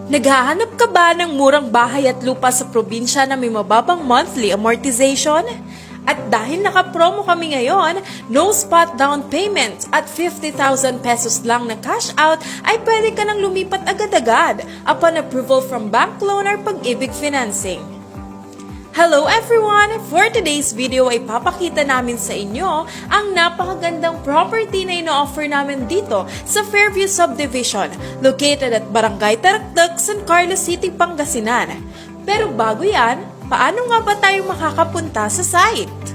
Naghahanap ka ba ng murang bahay at lupa sa probinsya na may mababang monthly amortization? At dahil naka-promo kami ngayon, no spot down payment at 50,000 pesos lang na cash out ay pwede ka nang lumipat agad-agad upon approval from bank loan or pag-ibig financing. Hello everyone! For today's video ay papakita namin sa inyo ang napakagandang property na ino-offer namin dito sa Fairview Subdivision located at Barangay Tarectec, San Carlos City, Pangasinan. Pero bago yan, paano nga ba tayo makakapunta sa site?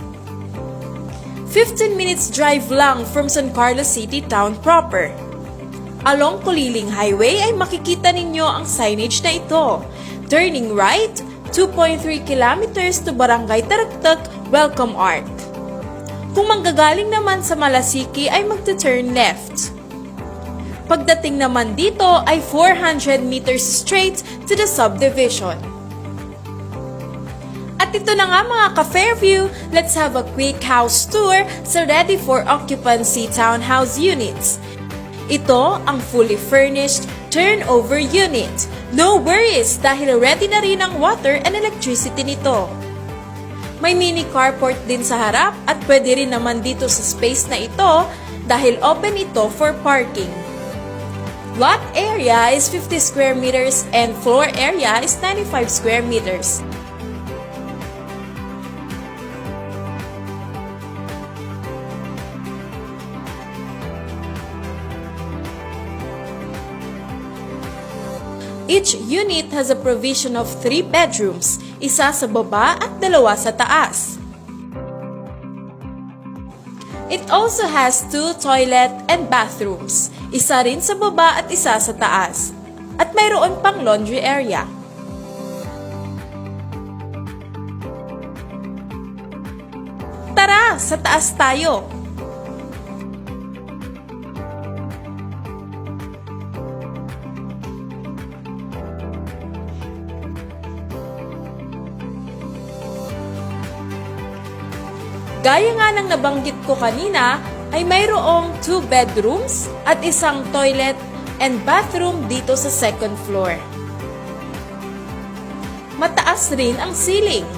15 minutes drive lang from San Carlos City Town proper. Along Kuliling Highway ay makikita ninyo ang signage na ito. Turning right, 2.3 kilometers to Barangay Tarectec, Welcome Art. Kung manggagaling naman sa Malasiki ay magte-turn left. Pagdating naman dito ay 400 meters straight to the subdivision. At ito na nga mga ka-Fairview, let's have a quick house tour sa ready for occupancy townhouse units. Ito ang fully furnished turnover unit. No worries dahil ready na rin ang water and electricity nito. May mini carport din sa harap at pwede rin naman dito sa space na ito dahil open ito for parking. Lot area is 50 square meters and floor area is 95 square meters. Each unit has a provision of 3 bedrooms, isa sa baba at 2 sa taas. It also has 2 toilet and bathrooms, isa rin sa baba at isa sa taas. At mayroon pang laundry area. Tara, sa taas tayo! Gaya nga ng nabanggit ko kanina, ay mayroong 2 bedrooms at isang toilet and bathroom dito sa second floor. Mataas rin ang ceiling.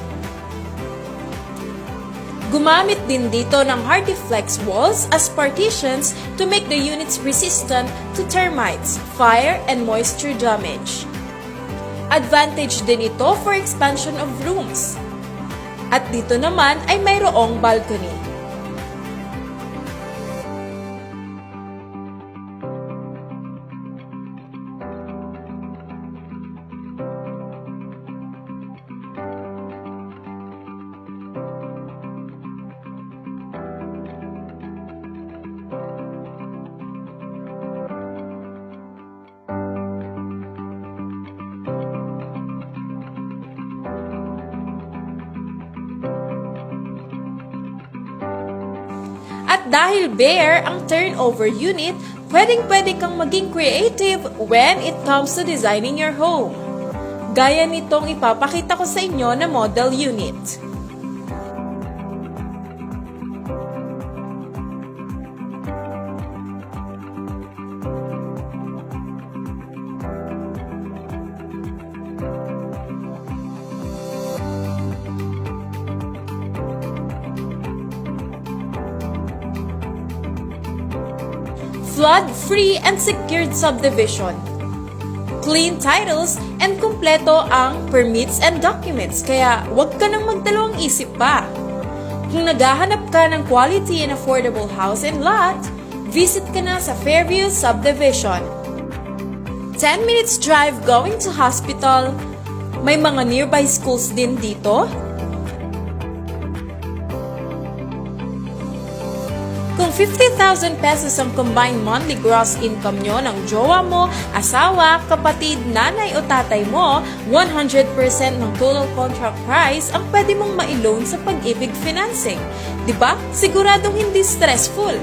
Gumamit din dito ng HardieFlex walls as partitions to make the units resistant to termites, fire, and moisture damage. Advantage din ito for expansion of rooms. At dito naman ay mayroong balcony. At dahil bare ang turnover unit, pwedeng-pwede kang maging creative when it comes to designing your home. Gaya nitong ipapakita ko sa inyo na model unit. Flood-free and secured subdivision. Clean titles and kumpleto ang permits and documents, kaya huwag ka nang magdalawang isip pa. Kung naghahanap ka ng quality and affordable house and lot, visit ka na sa Fairview Subdivision. 10 minutes drive going to hospital, may mga nearby schools din dito. Kung 50,000 pesos ang combined monthly gross income nyo ng jowa mo, asawa, kapatid, nanay o tatay mo, 100% ng total contract price ang pwede mong ma-loan sa pag-ibig financing. Diba? Siguradong hindi stressful.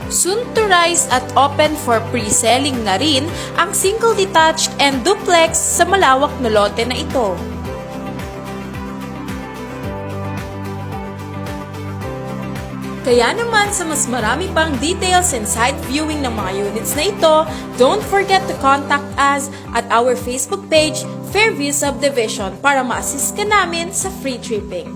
Soon to rise at open for pre-selling na rin ang single detached and duplex sa malawak na lote na ito. Kaya naman sa mas marami pang details and site viewing ng mga units na ito, don't forget to contact us at our Facebook page, Fairview Subdivision, para ma-assist ka namin sa free tripping.